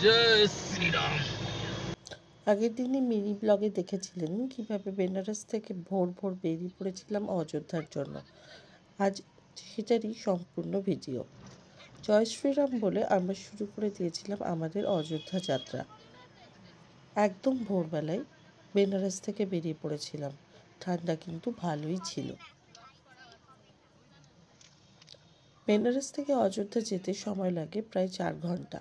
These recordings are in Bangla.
জয় শ্রীরাম। আগের দিনই মিনি ব্লগে দেখেছিলেন কিভাবে বেনারস থেকে ভোর ভোর বেরিয়ে পড়েছিলাম অযোধ্যার জন্য। আজ সেটারই সম্পূর্ণ ভিডিও। জয় শ্রীরাম বলে আমরা শুরু করে দিয়েছিলাম আমাদের অযোধ্যা যাত্রা। একদম ভোরবেলায় বেনারস থেকে বেরিয়ে পড়েছিলাম। ঠান্ডা কিন্তু ভালোই ছিল। বেনারস থেকে অযোধ্যা যেতে সময় লাগে প্রায় 4 ঘন্টা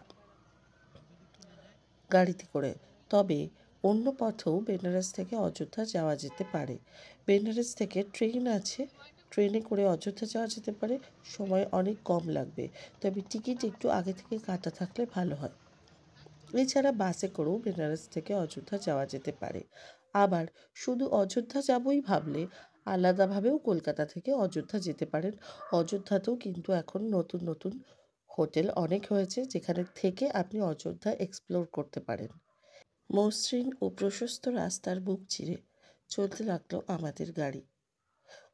গাড়িতে করে। তবে অন্য পথেও বেনারস থেকে অযোধ্যা যাওয়া যেতে পারে। বেনারস থেকে ট্রেন আছে, ট্রেনে করে অযোধ্যা যাওয়া যেতে পারে। সময় অনেক কম লাগবে, তবে টিকিট একটু আগে থেকে কাটা থাকলে ভালো হয়। এছাড়া বাসে করেও বেনারস থেকে অযোধ্যা যাওয়া যেতে পারে। আবার শুধু অযোধ্যা যাবই ভাবলে আলাদাভাবেও কলকাতা থেকে অযোধ্যা যেতে পারেন। অযোধ্যাতেও কিন্তু এখন নতুন নতুন হোটেল অনেক হয়েছে, যেখানে থেকে আপনি অযোধ্যা এক্সপ্লোর করতে পারেন। মসৃণ ও প্রশস্ত রাস্তার বুক চিরে চলতে লাগলো আমাদের গাড়ি।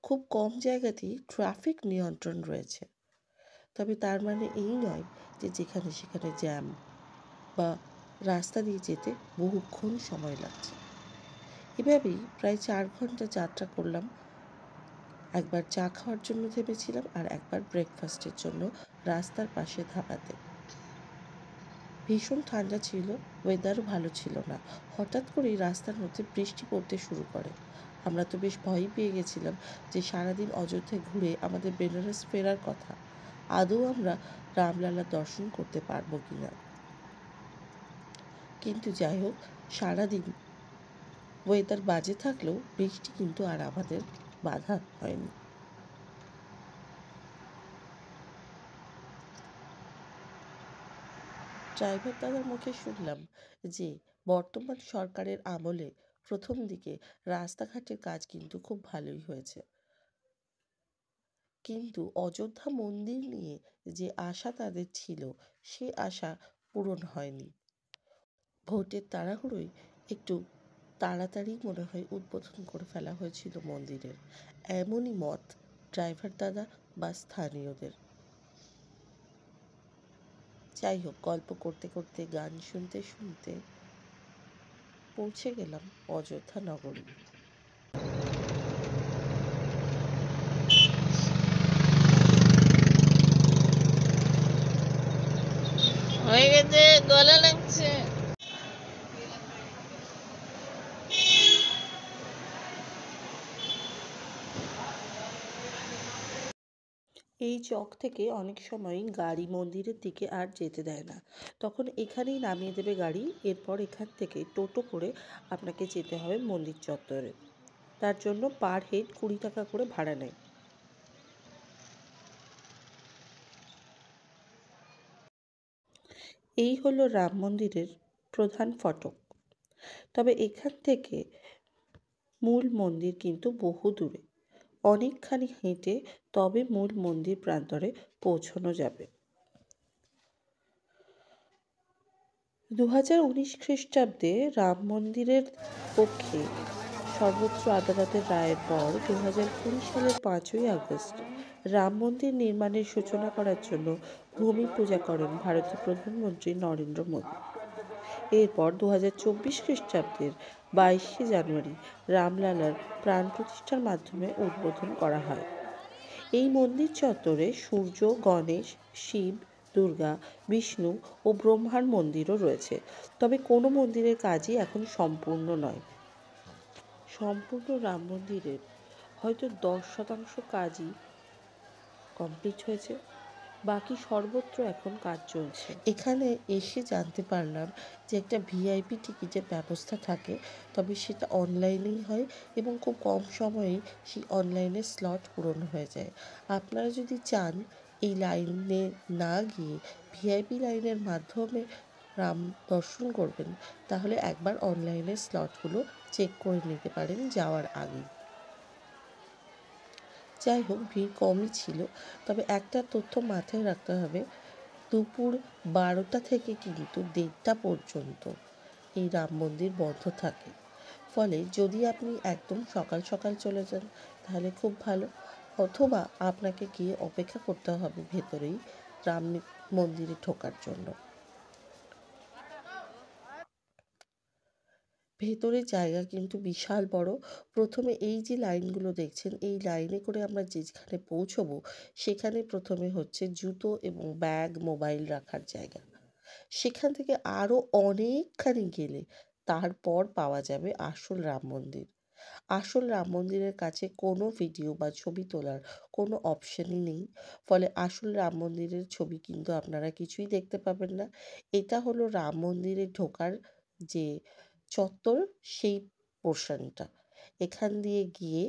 খুব কম জায়গাতেই ট্রাফিক নিয়ন্ত্রণ রয়েছে, তবে তার মানে এই নয় যে যেখানে সেখানে জ্যাম বা রাস্তা দিয়ে যেতে বহুক্ষণ সময় লাগছে। এভাবেই প্রায় 4 ঘন্টা যাত্রা করলাম। একবার চা খাওয়ার জন্য থেমেছিলাম, আর একবার ব্রেকফাস্টের জন্য রাস্তার পাশে ধাবাতে। ভীষণ ঠান্ডা ছিল, ওয়েদারও ভালো ছিল না। হঠাৎ করেই রাস্তার মধ্যে বৃষ্টি পড়তে শুরু করে। আমরা তো বেশ ভয়ই পেয়ে গেছিলাম যে সারাদিন অযোধ্যায় ঘুরে আমাদের বেনারস ফেরার কথা। আদৌ আমরা রামলালার দর্শন করতে পারবো কিনা। কিন্তু যাই হোক, সারাদিন ওয়েদার বাজে থাকলেও বৃষ্টি কিন্তু আর আমাদের বাধা হয়নি। ড্রাইভার দাদার মুখে শুনলাম যে বর্তমান সরকারের আমলে প্রথম দিকে রাস্তাঘাটের কাজ কিন্তু খুব ভালোই হয়েছে, কিন্তু অযোধ্যা মন্দির নিয়ে যে আশা তাদের ছিল সে আশা পূরণ হয়নি। ভোটের তাড়াহুড়োয় একটু তাড়াতাড়ি মনে হয় উদ্বোধন করে ফেলা হয়েছিল মন্দিরের, এমনই মত ড্রাইভার দাদা বা স্থানীয়দের। যাই হোক, গল্প করতে করতে গান শুনতে শুনতে পৌঁছে গেলাম অযোধ্যা নগরী। হয়ে গেছে, গলা লাগছে। এই চক থেকে অনেক সময় গাড়ি মন্দিরের দিকে আর যেতে দেয় না, তখন এখানেই নামিয়ে দেবে গাড়ি। এরপর এখান থেকে টোটো করে আপনাকে যেতে হবে মন্দির চত্বরে। তার জন্য পার হেড 20 টাকা করে ভাড়া নেয়। এই হলো রাম মন্দিরের প্রধান ফটক। তবে এখান থেকে মূল মন্দির কিন্তু বহু দূরে, অনেকখানি হেঁটে তবে মূল মন্দির প্রান্তরে পৌঁছানো যাবে। 2019 খ্রিস্টাব্দে রাম মন্দিরের পক্ষে সর্বোচ্চ আদালতের রায়ের পর 2020 সালের 5ই আগস্ট রাম মন্দির নির্মাণের সূচনা করার জন্য ভূমি পূজা করেন ভারতের প্রধানমন্ত্রী নরেন্দ্র মোদী। এরপর 2024 খ্রিস্টাব্দের 22শে জানুয়ারি রামলালার প্রাণ প্রতিষ্ঠার মাধ্যমে উদ্বোধন করা হয়। এই মন্দির চত্বরে সূর্য, গণেশ, শিব, দুর্গা, বিষ্ণু ও ব্রহ্মার মন্দিরও রয়েছে। তবে কোনো মন্দিরের কাজই এখন সম্পূর্ণ নয়। সম্পূর্ণ রাম মন্দিরের হয়তো 10% কাজই কমপ্লিট হয়েছে, বাকি সর্বত্র এখন কাজ চলছে। এখানে এসে জানতে পারলাম যে একটা ভিআইপি টিকিটের ব্যবস্থা থাকে, তবে সেটা অনলাইনেই হয় এবং খুব কম সময়েই সেই অনলাইনে স্লট পূরণ হয়ে যায়। আপনারা যদি চান এই লাইনে না গিয়ে ভিআইপি লাইনের মাধ্যমে রাম দর্শন করবেন, তাহলে একবার অনলাইনে স্লটগুলো চেক করে নিতে পারেন যাওয়ার আগে। যাই হোক, ভিড় কমই ছিল, তবে একটা তথ্য মাথায় রাখতে হবে, দুপুর 12টা থেকে কিন্তু 1:30 পর্যন্ত এই রাম মন্দির বন্ধ থাকে। ফলে যদি আপনি একদম সকাল সকাল চলে যান তাহলে খুব ভালো, অথবা আপনাকে গিয়ে অপেক্ষা করতে হবে ভেতরেই রাম মন্দিরে ঢোকার জন্য। ভেতরের জায়গা কিন্তু বিশাল বড়। প্রথমে এই যে লাইনগুলো দেখছেন, এই লাইনে করে আমরা যেখানে পৌঁছবো সেখানে প্রথমে হচ্ছে জুতো এবং ব্যাগ, মোবাইল রাখার জায়গা। সেখান থেকে আরও অনেকখানি গেলে তারপর পাওয়া যাবে আসল রাম মন্দির। আসল রাম মন্দিরের কাছে কোনো ভিডিও বা ছবি তোলার কোনো অপশনই নেই। ফলে আসল রাম মন্দিরের ছবি কিন্তু আপনারা কিছুই দেখতে পাবেন না। এটা হলো রাম মন্দিরে ঢোকার যে চত্বর, সেই পোর্শনটা। এখান দিয়ে গিয়ে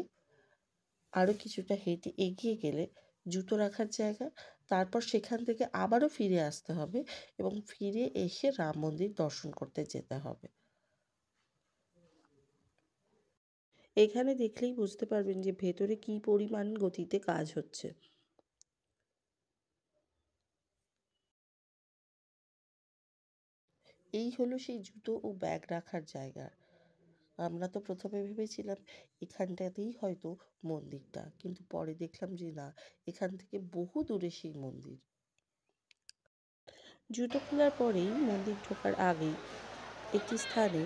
আরও কিছুটা হেঁটে এগিয়ে গেলে জুতো রাখার জায়গা। তারপর সেখান থেকে আবারও ফিরে আসতে হবে এবং ফিরে এসে রাম মন্দির দর্শন করতে যেতে হবে। এখানে দেখলেই বুঝতে পারবেন যে ভেতরে কী পরিমাণ গতিতে কাজ হচ্ছে। এই হলো সেই জুতো ও ব্যাগ রাখার জায়গা। আমরা তো প্রথমে ভেবেছিলাম এখানটাতেই হয়তো মন্দিরটা, কিন্তু পরে দেখলাম যে না, এখান থেকে বহু দূরে সেই মন্দির। জুতো খোলার পরেই মন্দির ঢোকার আগেই একটি স্থানে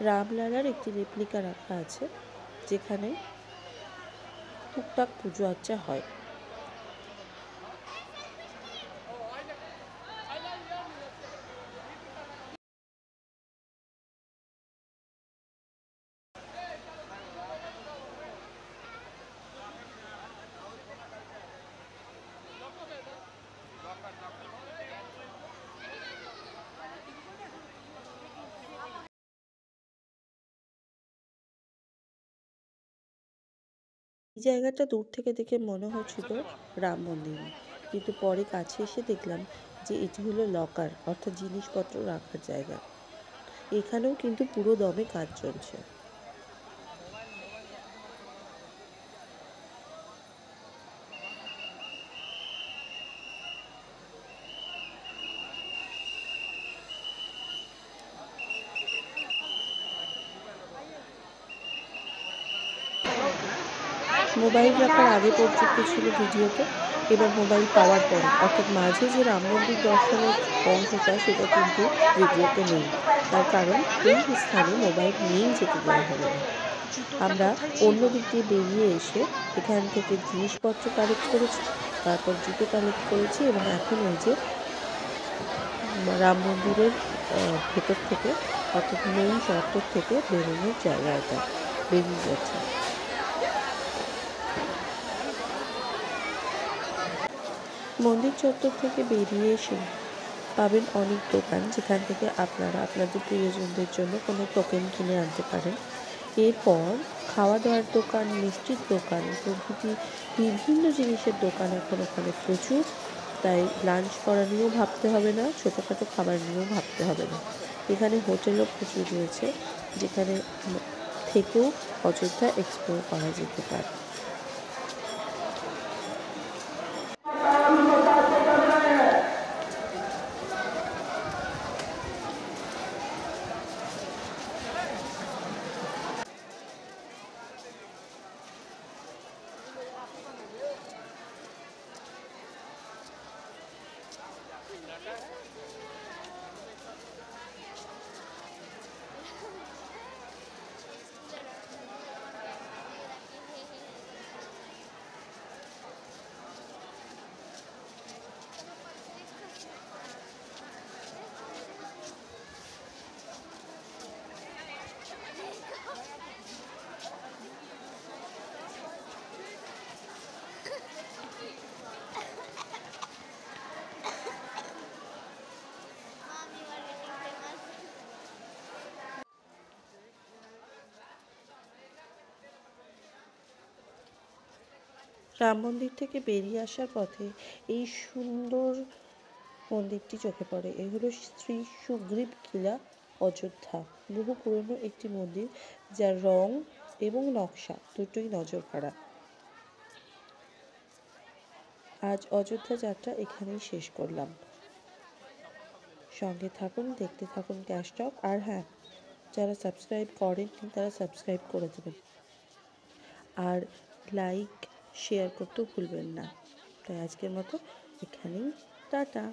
রামলালার একটি রেপ্লিকা রাখা আছে, যেখানে টুকটাক পুজো আর্চা হয়। এই জায়গাটা দূর থেকে দেখে মনে হচ্ছিল রাম মন্দির, কিন্তু পরে কাছে এসে দেখলাম যে এটি হলো লকার, অর্থাৎ জিনিসপত্র রাখার জায়গা। এখানেও কিন্তু পুরো দমে কাজ চলছে। মোবাইল রাখার আগে পর্যন্ত ছিল ভিডিওতে, এবার মোবাইল পাওয়ার পরে অর্থাৎ মাঝে যে রাম মন্দির দর্শনের অংশটা সেটা কিন্তু ভিডিওতে নেই। তার কারণ এই স্থানে মোবাইল নিয়েই যেতে দেওয়া হবে না। আমরা অন্য দিক দিয়ে বেরিয়ে এসে এখান থেকে জিনিসপত্র কালেক্ট করেছি, তারপর জুতো কালেক্ট করেছি এবং এখন ওই যে রাম মন্দিরের ভেতর থেকে অর্থাৎ মেইন চত্বর থেকে বেরোনোর জায়গাটা বেরিয়ে যাচ্ছে। মন্দির চত্বর থেকে বেরিয়ে এসে পাবেন অনেক দোকান, যেখান থেকে আপনারা আপনাদের প্রিয়জনদের জন্য কোনো টোকেন কিনে আনতে পারেন। এরপর খাওয়া দাওয়ার দোকান, মিষ্টির দোকান প্রভৃতি বিভিন্ন জিনিসের দোকান এখন ওখানে প্রচুর। তাই লাঞ্চ করা নিয়েও ভাবতে হবে না, ছোটোখাটো খাবার নিয়েও ভাবতে হবে না। এখানে হোটেলও প্রচুর রয়েছে, যেখানে থেকেও অযোধ্যা এক্সপ্লোর করা যেতে পারে। রাম মন্দির থেকে বেরিয়ে আসার পথে এই সুন্দর মন্দিরটি চোখে পড়ে। এ হলো শ্রী সুগ্রীব কিলা, অযোধ্যা। বহু পুরনো একটি মন্দির, যার রং এবং নকশা দুটোই নজর কাড়া। আজ অযোধ্যা যাত্রা এখানেই শেষ করলাম। সঙ্গে থাকুন, দেখতে থাকুন ক্যাশ টক। আর হ্যাঁ, যারা সাবস্ক্রাইব করেননি তারা সাবস্ক্রাইব করে দেবেন, আর লাইক শেয়ার করতেও ভুলবেন না। তাই আজকের মতো এখানেই টাটা।